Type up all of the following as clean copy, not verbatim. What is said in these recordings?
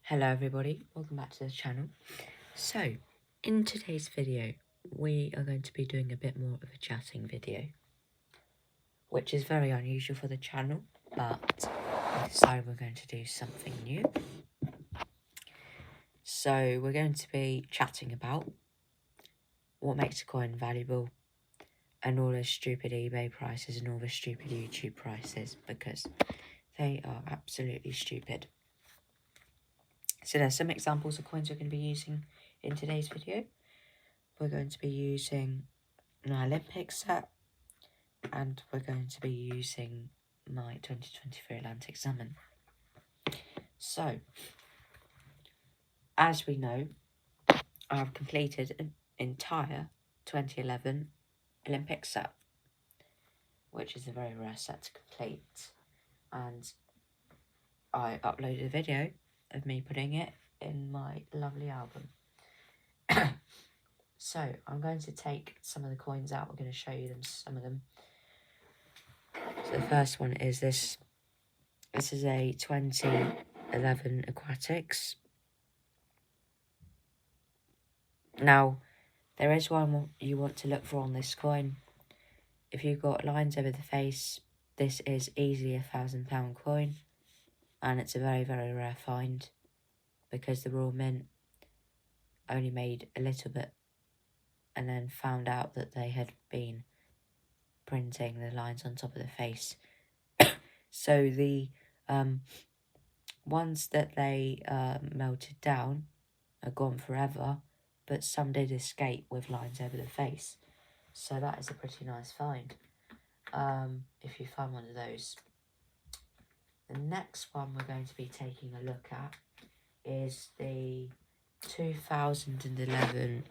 Hello everybody, welcome back to the channel. So, in today's video, we are going to be doing a bit more of a chatting video, which is very unusual for the channel, but I decided we're going to do something new. So, we're going to be chatting about what makes a coin valuable and all the stupid eBay prices and all the stupid YouTube prices, because they are absolutely stupid. So there's some examples of coins we're going to be using in today's video. We're going to be using an Olympic set, and we're going to be using my 2023 Atlantic Salmon. So, as we know, I have completed an entire 2011 Olympic set, which is a very rare set to complete, and I uploaded a video of me putting it in my lovely album. So, I'm going to take some of the coins out. We're going to show you some of them. So the first one is this. This is a 2011 Aquatics. Now, there is one you want to look for on this coin. If you've got lines over the face, this is easily a £1,000 coin, and it's a very, very rare find because the Royal Mint only made a little bit and then found out that they had been printing the lines on top of the face. So the ones that they melted down are gone forever, but some did escape with lines over the face. So that is a pretty nice find, if you find one of those. The next one we're going to be taking a look at is the 2011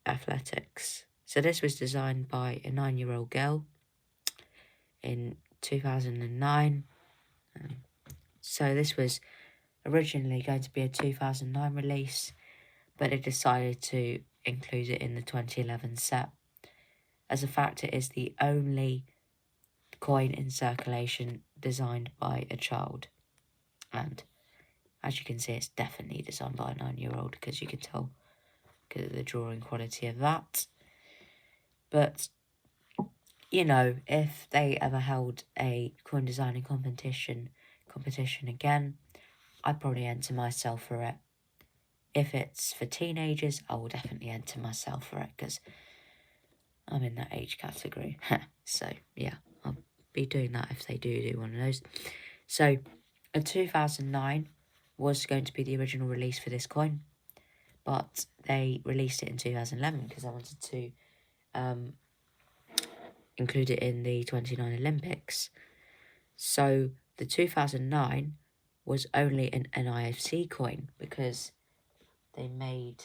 Athletics. So this was designed by a 9-year-old girl in 2009. So this was originally going to be a 2009 release, but it decided to include it in the 2011 set. As a fact, it is the only coin in circulation designed by a child. And as you can see, it's definitely designed by a 9-year-old, because you can tell because of the drawing quality of that. But, you know, if they ever held a coin designing competition again, I'd probably enter myself for it. If it's for teenagers, I will definitely enter myself for it, because I'm in that age category. So, yeah, I'll be doing that if they do one of those. So, in 2009 was going to be the original release for this coin, but they released it in 2011 because I wanted to include it in the 2009 Olympics. So, the 2009 was only an NIFC coin because they made,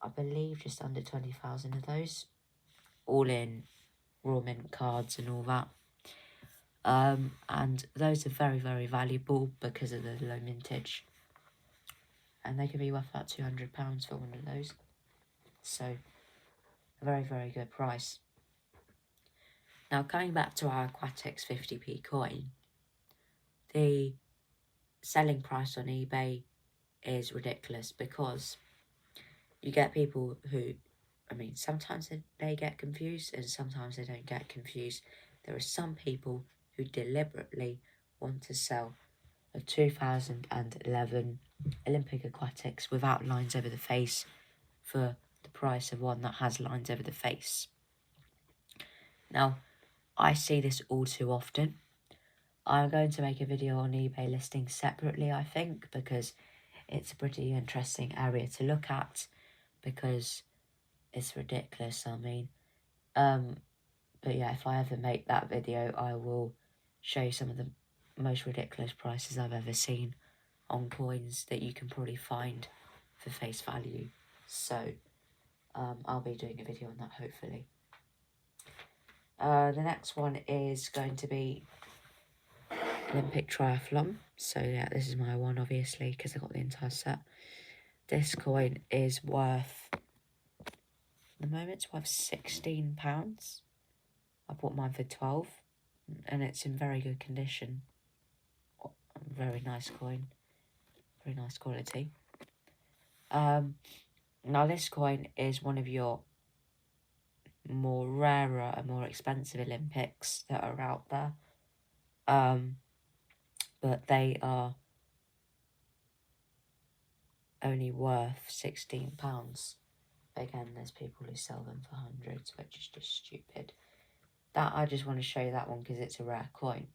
I believe, just under 20,000 of those, all in Royal Mint cards and all that. And those are very, very valuable because of the low mintage. And they can be worth about £200 for one of those. So, a very, very good price. Now, going back to our Aquatics 50p coin, the selling price on eBay is ridiculous because you get people who, sometimes they get confused and sometimes they don't get confused. There are some people who deliberately want to sell a 2011 Olympic Aquatics without lines over the face for the price of one that has lines over the face. Now, I see this all too often. I'm going to make a video on eBay listings separately, I think, because it's a pretty interesting area to look at, because it's ridiculous, But yeah, if I ever make that video, I will show you some of the most ridiculous prices I've ever seen on coins that you can probably find for face value. So, I'll be doing a video on that, hopefully. The next one is going to be Olympic Triathlon. So yeah, this is my one, obviously, because I got the entire set. This coin is worth, at the moment, it's worth £16. I bought mine for 12, and it's in very good condition. Very nice coin. pretty nice quality. Now this coin is one of your more rarer and more expensive Olympics that are out there. But they are only worth £16. Again, there's people who sell them for hundreds, which is just stupid. That I just want to show you that one because it's a rare coin.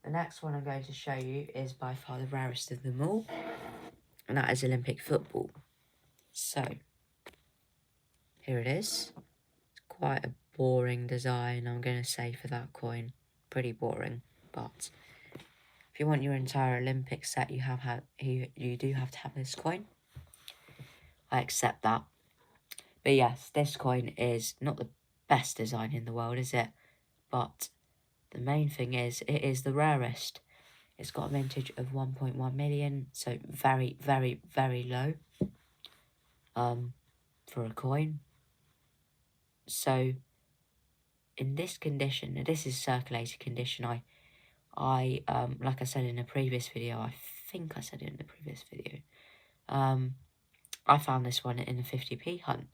The next one I'm going to show you is by far the rarest of them all, and that is Olympic football. So, here it is. It's quite a boring design, I'm going to say, for that coin. Pretty boring, but if you want your entire Olympic set, you do have to have this coin. I accept that. But yes, this coin is not the best design in the world, is it? But the main thing is, it is the rarest. It's got a mintage of 1.1 million, so very, very, very low for a coin. So in this condition, now this is circulated condition. I like I said in a previous video, I think I said it in the previous video, I found this one in a 50p hunt,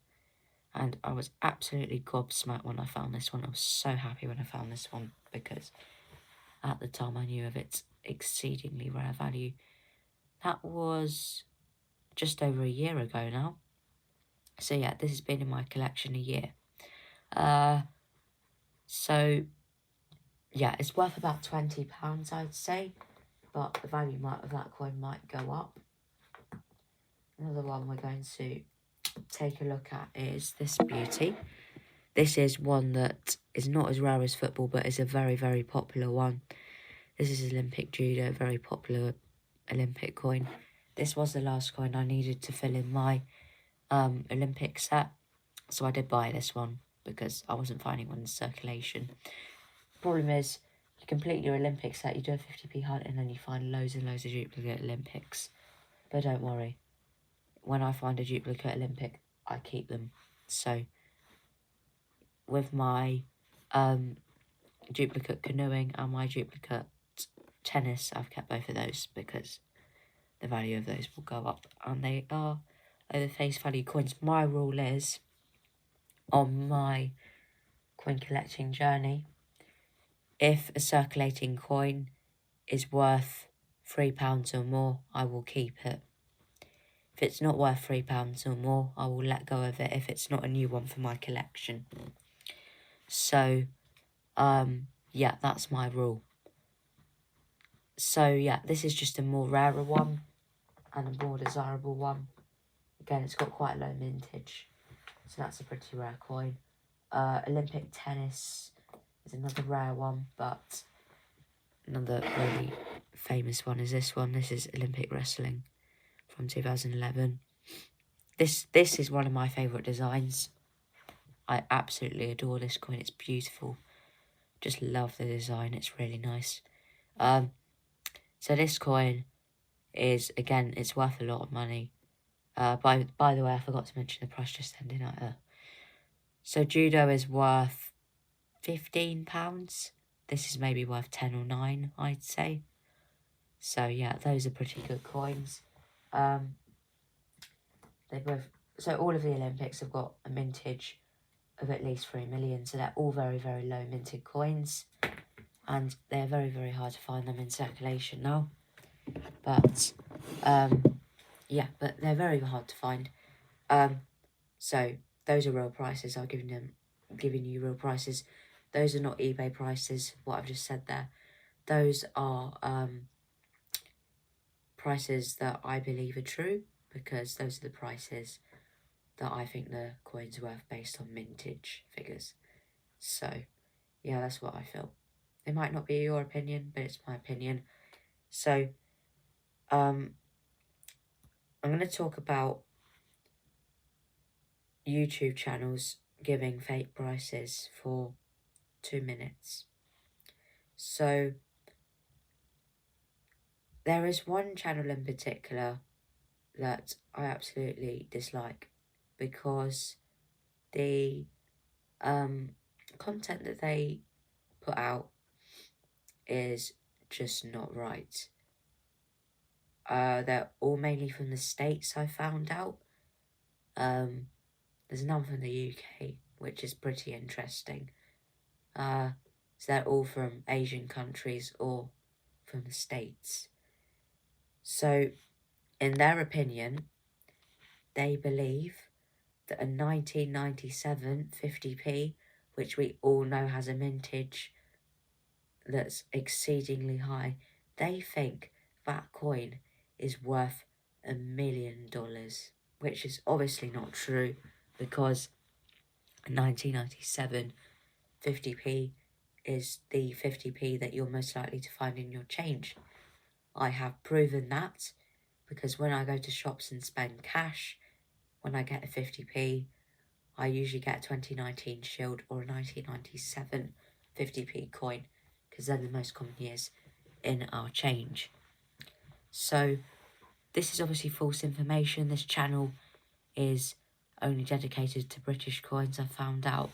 and I was absolutely gobsmacked when I found this one. I was so happy when I found this one because at the time I knew of its exceedingly rare value. That was just over a year ago now. So yeah, this has been in my collection a year. So yeah, it's worth about £20, I'd say, but the value of that coin might go up. Another one we're going to take a look at is this beauty. This is one that is not as rare as football, but is a very, very popular one. This is Olympic judo, very popular Olympic coin. This was the last coin I needed to fill in my Olympic set, so I did buy this one because I wasn't finding one in circulation. Problem is, you complete your Olympic set, you do a 50p hunt, and then you find loads and loads of duplicate Olympics. But don't worry, when I find a duplicate Olympic, I keep them. So with my duplicate canoeing and my duplicate tennis, I've kept both of those because the value of those will go up, and they are over face value coins. My rule is, on my coin collecting journey, if a circulating coin is worth £3 or more, I will keep it. If it's not worth £3 or more, I will let go of it if it's not a new one for my collection. So, yeah, that's my rule. So, yeah, this is just a more rarer one and a more desirable one. Again, it's got quite low mintage, so that's a pretty rare coin. Olympic tennis is another rare one, but another really famous one is this one. This is Olympic wrestling from 2011. This is one of my favourite designs. I absolutely adore this coin. It's beautiful. Just love the design. It's really nice. So this coin is, again, it's worth a lot of money. By the way, I forgot to mention the price just then, didn't I? So judo is worth £15. This is maybe worth 10 or 9, I'd say. So yeah, those are pretty good coins. So all of the Olympics have got a mintage of at least 3 million, so they're all very, very low minted coins, and they're very, very hard to find them in circulation now. But yeah, but they're very hard to find. So those are real prices. I'm giving you real prices. Those are not eBay prices, what I've just said there. Those are prices that I believe are true, because those are the prices that I think the coin's worth based on mintage figures. So, yeah, that's what I feel. It might not be your opinion, but it's my opinion. So, I'm going to talk about YouTube channels giving fake prices for 2 minutes. So, there is one channel in particular that I absolutely dislike, because the content that they put out is just not right. They're all mainly from the States, I found out. There's none from the UK, which is pretty interesting. So they're all from Asian countries or from the States. So, in their opinion, they believe that a 1997 50p, which we all know has a mintage that's exceedingly high, they think that coin is worth $1 million, which is obviously not true, because 1997 50p is the 50p that you're most likely to find in your change. I have proven that, because when I go to shops and spend cash, when I get a 50p, I usually get a 2019 Shield or a 1997 50p coin, because they're the most common years in our change. So this is obviously false information. This channel is only dedicated to British coins, I found out,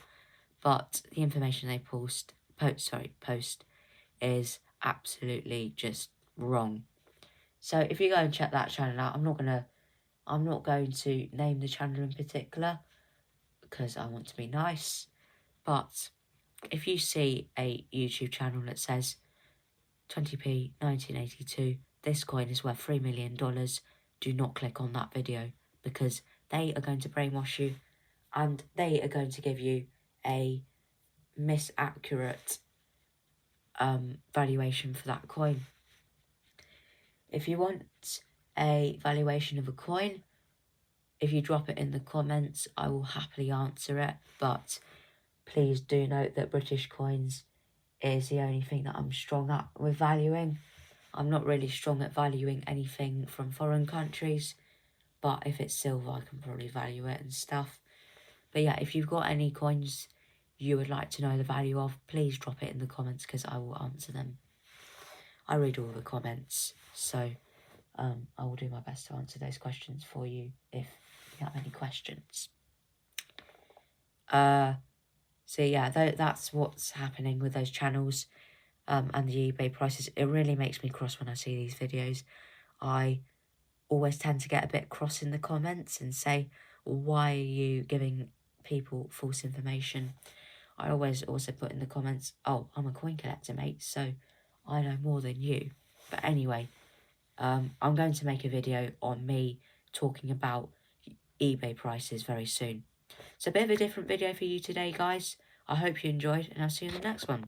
but the information they post is absolutely just wrong. So if you go and check that channel out, I'm not going to name the channel in particular because I want to be nice, but if you see a YouTube channel that says 20p 1982, this coin is worth $3 million, do not click on that video, because they are going to brainwash you and they are going to give you a misaccurate valuation for that coin. If you want a valuation of a coin, if you drop it in the comments, I will happily answer it, but please do note that British coins is the only thing that I'm strong at with valuing. I'm not really strong at valuing anything from foreign countries, but if it's silver, I can probably value it and stuff. But yeah, if you've got any coins you would like to know the value of, please drop it in the comments, because I will answer them. I read all the comments, so I will do my best to answer those questions for you if you have any questions. So yeah, that's what's happening with those channels and the eBay prices. It really makes me cross when I see these videos. I always tend to get a bit cross in the comments and say, why are you giving people false information? I always also put in the comments, oh, I'm a coin collector, mate, so I know more than you. But anyway, I'm going to make a video on me talking about eBay prices very soon. So a bit of a different video for you today, guys. I hope you enjoyed, and I'll see you in the next one.